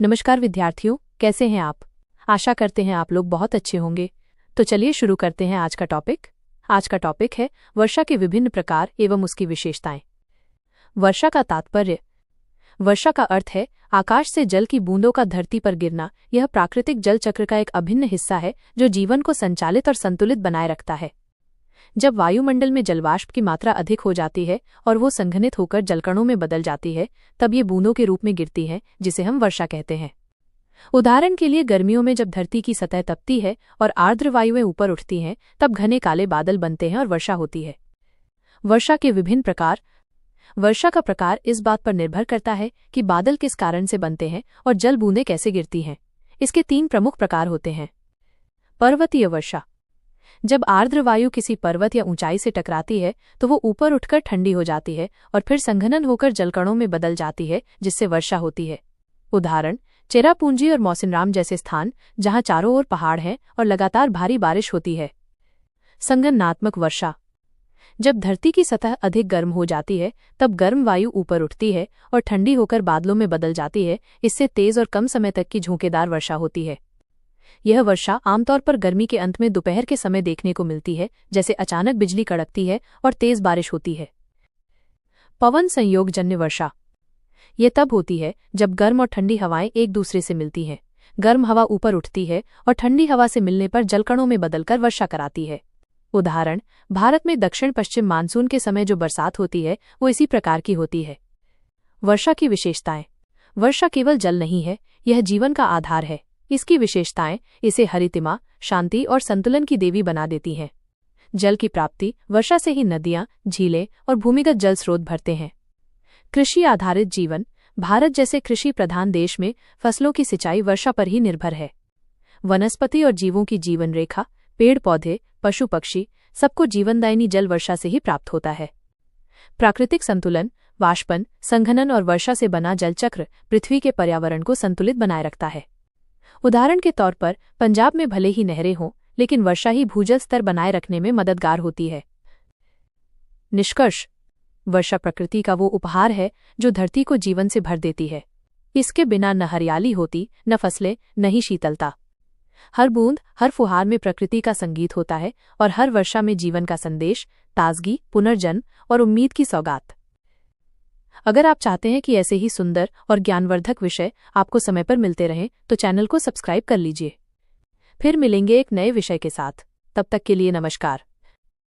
नमस्कार विद्यार्थियों, कैसे हैं आप। आशा करते हैं आप लोग बहुत अच्छे होंगे। तो चलिए शुरू करते हैं आज का टॉपिक। आज का टॉपिक है वर्षा के विभिन्न प्रकार एवं उसकी विशेषताएं। वर्षा का तात्पर्य। वर्षा का अर्थ है आकाश से जल की बूंदों का धरती पर गिरना। यह प्राकृतिक जल चक्र का एक अभिन्न हिस्सा है जो जीवन को संचालित और संतुलित बनाए रखता है। जब वायुमंडल में जलवाष्प की मात्रा अधिक हो जाती है और वो संघनित होकर जलकणों में बदल जाती है, तब ये बूंदों के रूप में गिरती हैं, जिसे हम वर्षा कहते हैं। उदाहरण के लिए गर्मियों में जब धरती की सतह तपती है और आर्द्र वायुएं ऊपर उठती हैं, तब घने काले बादल बनते हैं और वर्षा होती है। वर्षा के विभिन्न प्रकार। वर्षा का प्रकार इस बात पर निर्भर करता है कि बादल किस कारण से बनते हैं और जल बूंदें कैसे गिरती हैं। इसके 3 प्रमुख प्रकार होते हैं। पर्वतीय वर्षा। जब आर्द्र वायु किसी पर्वत या ऊंचाई से टकराती है तो वो ऊपर उठकर ठंडी हो जाती है और फिर संघनन होकर जलकणों में बदल जाती है, जिससे वर्षा होती है। उदाहरण चेरापूंजी और मौसिनराम जैसे स्थान, जहां चारों ओर पहाड़ हैं और लगातार भारी बारिश होती है। संघननात्मक वर्षा। जब धरती की सतह अधिक गर्म हो जाती है तब गर्म वायु ऊपर उठती है और ठंडी होकर बादलों में बदल जाती है। इससे तेज और कम समय तक की झोंकेदार वर्षा होती है। यह वर्षा आमतौर पर गर्मी के अंत में दोपहर के समय देखने को मिलती है, जैसे अचानक बिजली कड़कती है और तेज बारिश होती है। पवन संयोगजन्य वर्षा। यह तब होती है जब गर्म और ठंडी हवाएं एक दूसरे से मिलती हैं। गर्म हवा ऊपर उठती है और ठंडी हवा से मिलने पर जलकणों में बदलकर वर्षा कराती है। उदाहरण भारत में दक्षिण पश्चिम मानसून के समय जो बरसात होती है वो इसी प्रकार की होती है। वर्षा की विशेषताएं। वर्षा केवल जल नहीं है, यह जीवन का आधार है। इसकी विशेषताएं इसे हरितिमा, शांति और संतुलन की देवी बना देती हैं। जल की प्राप्ति। वर्षा से ही नदियां, झीलें और भूमिगत जल स्रोत भरते हैं। कृषि आधारित जीवन। भारत जैसे कृषि प्रधान देश में फसलों की सिंचाई वर्षा पर ही निर्भर है। वनस्पति और जीवों की जीवन रेखा। पेड़ पौधे, पशु पक्षी, सबको जीवनदायिनी जल वर्षा से ही प्राप्त होता है। प्राकृतिक संतुलन। वाष्पन, संघनन और वर्षा से बना जल चक्र पृथ्वी के पर्यावरण को संतुलित बनाए रखता है। उदाहरण के तौर पर पंजाब में भले ही नहरें हों, लेकिन वर्षा ही भूजल स्तर बनाए रखने में मददगार होती है। निष्कर्ष। वर्षा प्रकृति का वो उपहार है जो धरती को जीवन से भर देती है। इसके बिना न हरियाली होती, न फसलें, न ही शीतलता। हर बूंद, हर फुहार में प्रकृति का संगीत होता है और हर वर्षा में जीवन का संदेश, ताजगी, पुनर्जन्म और उम्मीद की सौगात। अगर आप चाहते हैं कि ऐसे ही सुंदर और ज्ञानवर्धक विषय आपको समय पर मिलते रहें, तो चैनल को सब्सक्राइब कर लीजिए। फिर मिलेंगे एक नए विषय के साथ। तब तक के लिए नमस्कार।